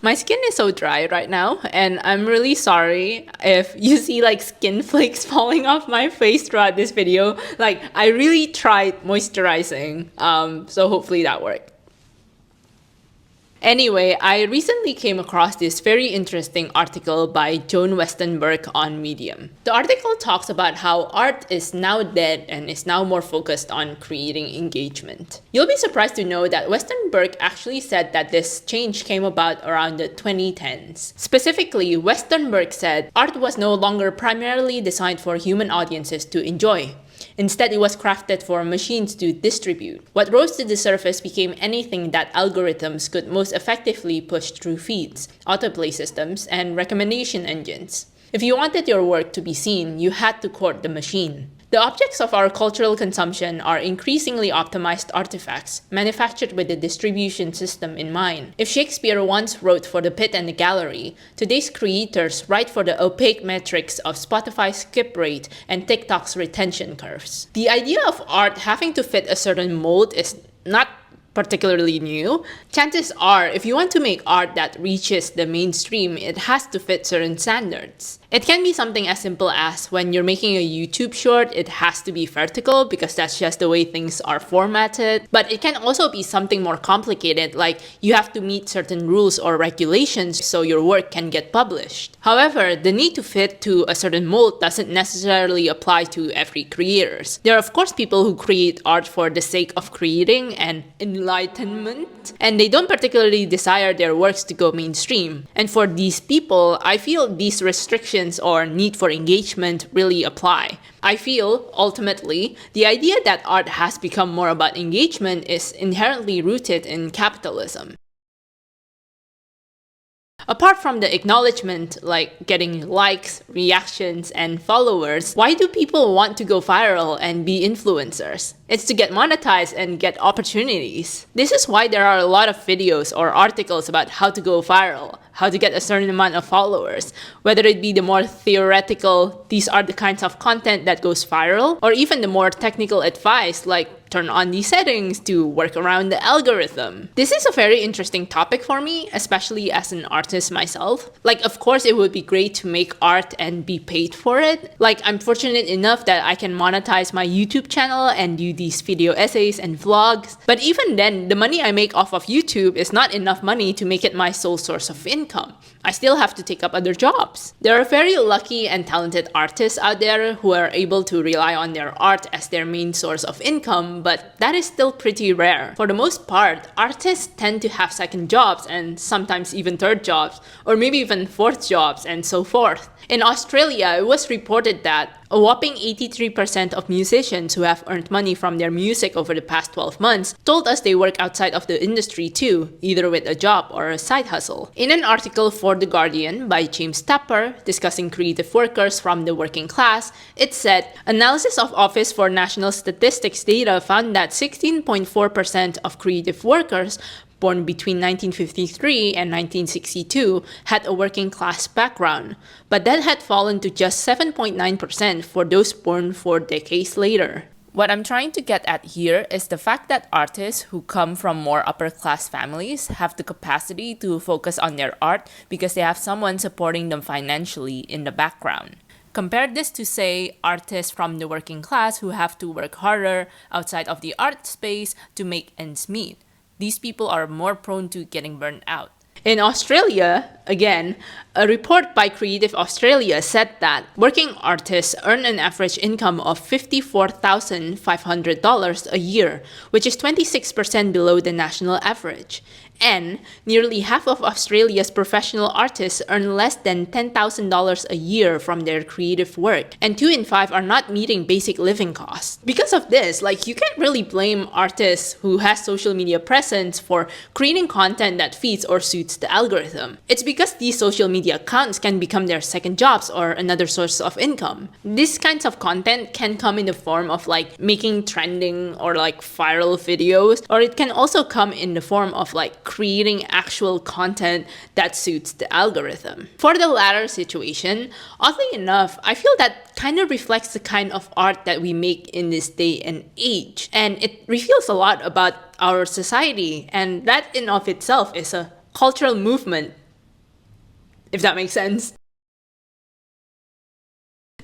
My skin is so dry right now, and I'm really sorry if you see like skin flakes falling off my face throughout this video. Like, I really tried moisturizing, so hopefully that worked. Anyway, I recently came across this very interesting article by Joan Westenberg on Medium. The article talks about how art is now dead and is now more focused on creating engagement. You'll be surprised to know that Westenberg actually said that this change came about around the 2010s. Specifically, Westenberg said art was no longer primarily designed for human audiences to enjoy. Instead, it was crafted for machines to distribute. What rose to the surface became anything that algorithms could most effectively push through feeds, autoplay systems, and recommendation engines. If you wanted your work to be seen, you had to court the machine. The objects of our cultural consumption are increasingly optimized artifacts, manufactured with the distribution system in mind. If Shakespeare once wrote for the pit and the gallery, today's creators write for the opaque metrics of Spotify's skip rate and TikTok's retention curves. The idea of art having to fit a certain mold is not particularly new. Chances are, if you want to make art that reaches the mainstream, it has to fit certain standards. It can be something as simple as when you're making a YouTube short, it has to be vertical because that's just the way things are formatted. But it can also be something more complicated, like you have to meet certain rules or regulations so your work can get published. However, the need to fit to a certain mold doesn't necessarily apply to every creator. There are of course people who create art for the sake of creating and enlightenment, and they don't particularly desire their works to go mainstream. And for these people, I feel these restrictions or need for engagement really apply. I feel, ultimately, the idea that art has become more about engagement is inherently rooted in capitalism. Apart from the acknowledgement, like getting likes, reactions, and followers, why do people want to go viral and be influencers? It's to get monetized and get opportunities. This is why there are a lot of videos or articles about how to go viral, how to get a certain amount of followers, whether it be the more theoretical, these are the kinds of content that goes viral, or even the more technical advice like turn on these settings to work around the algorithm. This is a very interesting topic for me, especially as an artist myself. Like, of course, it would be great to make art and be paid for it. Like, I'm fortunate enough that I can monetize my YouTube channel and do these video essays and vlogs. But even then, the money I make off of YouTube is not enough money to make it my sole source of income. I still have to take up other jobs. There are very lucky and talented artists out there who are able to rely on their art as their main source of income, but that is still pretty rare. For the most part, artists tend to have second jobs and sometimes even third jobs, or maybe even fourth jobs and so forth. In Australia, it was reported that a whopping 83% of musicians who have earned money from their music over the past 12 months told us they work outside of the industry too, either with a job or a side hustle. In an article for The Guardian by James Tapper discussing creative workers from the working class, it said, analysis of Office for National Statistics data found that 16.4% of creative workers born between 1953 and 1962 had a working class background, but that had fallen to just 7.9% for those born 4 decades later. What I'm trying to get at here is the fact that artists who come from more upper class families have the capacity to focus on their art because they have someone supporting them financially in the background. Compare this to, say, artists from the working class who have to work harder outside of the art space to make ends meet. These people are more prone to getting burned out. In Australia, again, a report by Creative Australia said that working artists earn an average income of $54,500 a year, which is 26% below the national average. And nearly half of Australia's professional artists earn less than $10,000 a year from their creative work, and 2 in 5 are not meeting basic living costs. Because of this, you can't really blame artists who has social media presence for creating content that feeds or suits the algorithm. It's because these social media accounts can become their second jobs or another source of income. These kinds of content can come in the form of making trending or viral videos, or it can also come in the form of creating actual content that suits the algorithm. For the latter situation, oddly enough, I feel that kind of reflects the kind of art that we make in this day and age. And it reveals a lot about our society, and that in of itself is a cultural movement if that makes sense.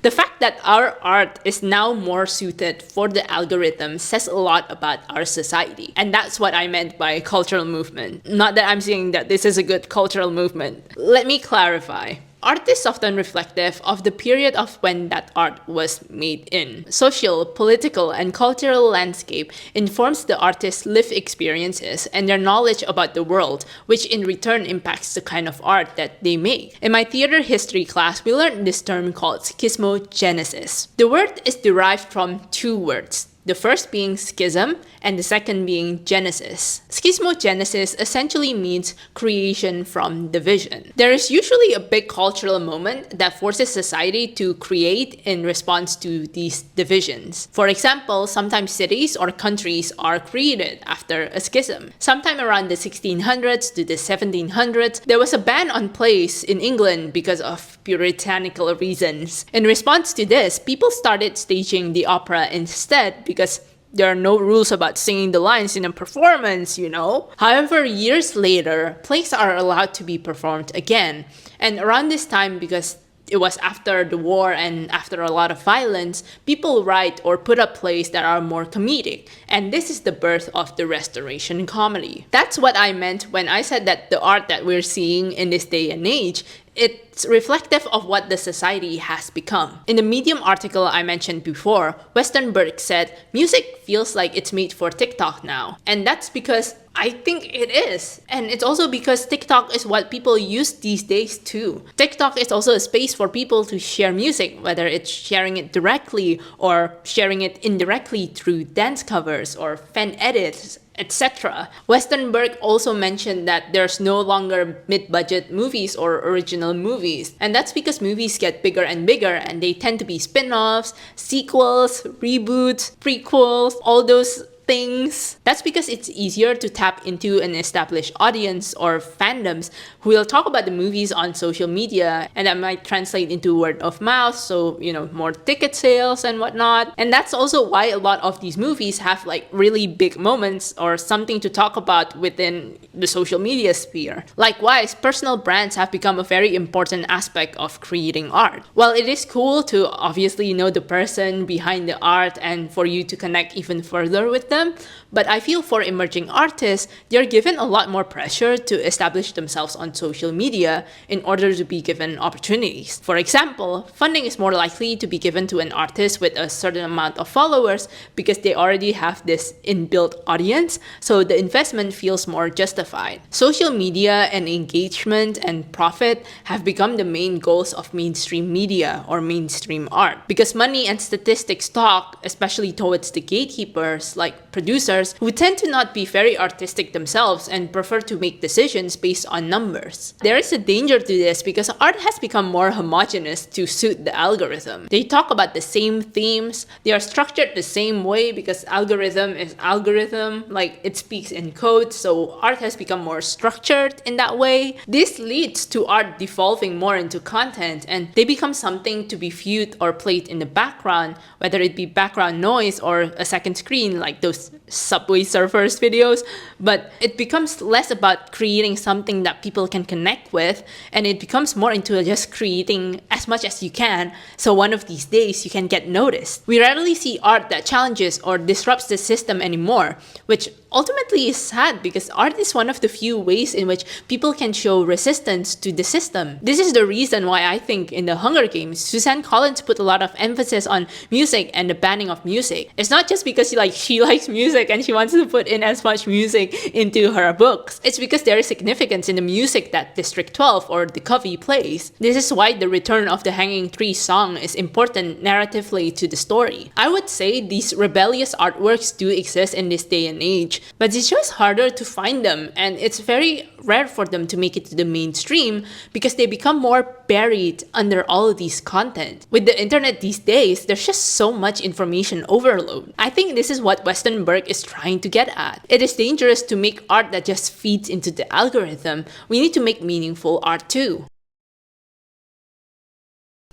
The fact that our art is now more suited for the algorithm says a lot about our society. And that's what I meant by cultural movement. Not that I'm saying that this is a good cultural movement. Let me clarify. Art is often reflective of the period of when that art was made in. Social, political, and cultural landscape informs the artist's lived experiences and their knowledge about the world, which in return impacts the kind of art that they make. In my theater history class, we learned this term called schismogenesis. The word is derived from two words, the first being schism and the second being genesis. Schismogenesis essentially means creation from division. There is usually a big cultural moment that forces society to create in response to these divisions. For example, sometimes cities or countries are created after a schism. Sometime around the 1600s to the 1700s, there was a ban on plays in England because of puritanical reasons. In response to this, people started staging the opera instead because there are no rules about singing the lines in a performance, you know? However, years later, plays are allowed to be performed again. And around this time, because it was after the war and after a lot of violence, people write or put up plays that are more comedic. And this is the birth of the Restoration comedy. That's what I meant when I said that the art that we're seeing in this day and age, it's reflective of what the society has become. In the Medium article I mentioned before, Westenberg said, music feels like it's made for TikTok now. And that's because I think it is. And it's also because TikTok is what people use these days too. TikTok is also a space for people to share music, whether it's sharing it directly or sharing it indirectly through dance covers or fan edits, etc. Westenberg also mentioned that there's no longer mid-budget movies or original movies. And that's because movies get bigger and bigger and they tend to be spin-offs, sequels, reboots, prequels, all those things. That's because it's easier to tap into an established audience or fandoms who will talk about the movies on social media, and that might translate into word of mouth, so more ticket sales and whatnot. And that's also why a lot of these movies have like really big moments or something to talk about within the social media sphere. Likewise, personal brands have become a very important aspect of creating art. While it is cool to obviously know the person behind the art and for you to connect even further with them, but I feel for emerging artists, they're given a lot more pressure to establish themselves on social media in order to be given opportunities. For example, funding is more likely to be given to an artist with a certain amount of followers because they already have this inbuilt audience, so the investment feels more justified. Social media and engagement and profit have become the main goals of mainstream media or mainstream art because money and statistics talk, especially towards the gatekeepers like producers who tend to not be very artistic themselves and prefer to make decisions based on numbers. There is a danger to this because art has become more homogeneous to suit the algorithm. They talk about the same themes, they are structured the same way because algorithm is algorithm, like it speaks in code, so art has become more structured in that way. This leads to art devolving more into content and they become something to be viewed or played in the background, whether it be background noise or a second screen like those Subway Surfers videos, but it becomes less about creating something that people can connect with and it becomes more into just creating as much as you can so one of these days you can get noticed. We rarely see art that challenges or disrupts the system anymore, which ultimately is sad because art is one of the few ways in which people can show resistance to the system. This is the reason why I think in the Hunger Games, Suzanne Collins put a lot of emphasis on music and the banning of music. It's not just because she likes music and she wants to put in as much music into her books. It's because there is significance in the music that District 12 or the Covey plays. This is why the return of the Hanging Tree song is important narratively to the story. I would say these rebellious artworks do exist in this day and age, but it's just harder to find them and it's very rare for them to make it to the mainstream because they become more buried under all of these content. With the internet these days, there's just so much information overload. I think this is what Westenberg is trying to get at. It is dangerous to make art that just feeds into the algorithm. We need to make meaningful art too.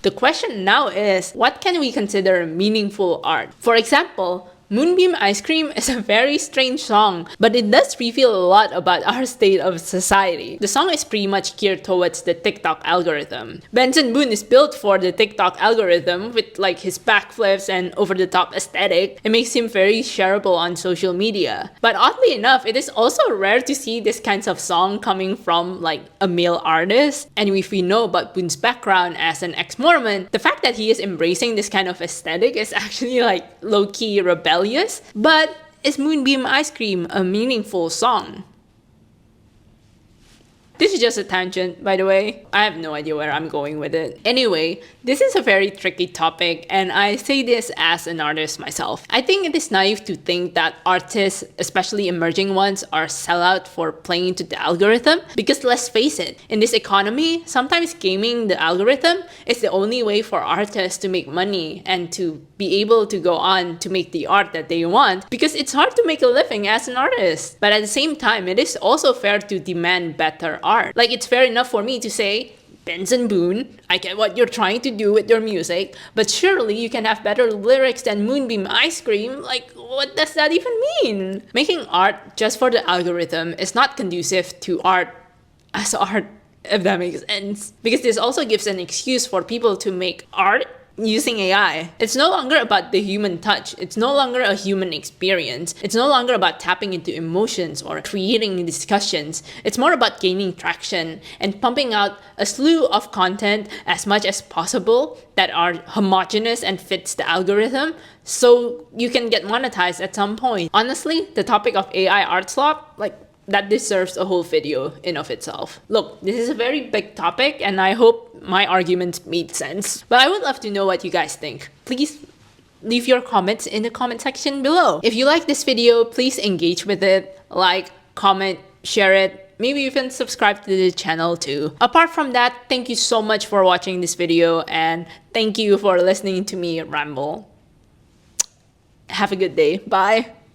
The question now is, what can we consider meaningful art? For example, Moonbeam Ice Cream is a very strange song, but it does reveal a lot about our state of society. The song is pretty much geared towards the TikTok algorithm. Benson Boone is built for the TikTok algorithm with like his backflips and over-the-top aesthetic. It makes him very shareable on social media. But oddly enough, it is also rare to see this kinds of song coming from like a male artist. And if we know about Boone's background as an ex-Mormon, the fact that he is embracing this kind of aesthetic is actually like low-key rebellious. But is Moonbeam Ice Cream a meaningful song? This is just a tangent, by the way. I have no idea where I'm going with it. Anyway, this is a very tricky topic, and I say this as an artist myself. I think it is naive to think that artists, especially emerging ones, are sellout for playing to the algorithm. Because let's face it, in this economy, sometimes gaming the algorithm is the only way for artists to make money and to be able to go on to make the art that they want. Because it's hard to make a living as an artist. But at the same time, it is also fair to demand better art. Like, it's fair enough for me to say, Benson Boone, I get what you're trying to do with your music, but surely you can have better lyrics than Moonbeam Ice Cream. Like, what does that even mean? Making art just for the algorithm is not conducive to art as art, if that makes sense. Because this also gives an excuse for people to make art using AI. It's no longer about the human touch. It's no longer a human experience. It's no longer about tapping into emotions or creating discussions. It's more about gaining traction and pumping out a slew of content as much as possible that are homogeneous and fits the algorithm so you can get monetized at some point. Honestly, the topic of AI artslop, like, that deserves a whole video in of itself. Look, this is a very big topic and I hope my arguments made sense. But I would love to know what you guys think. Please leave your comments in the comment section below. If you like this video, please engage with it. Like, comment, share it. Maybe even subscribe to the channel too. Apart from that, thank you so much for watching this video and thank you for listening to me ramble. Have a good day. Bye.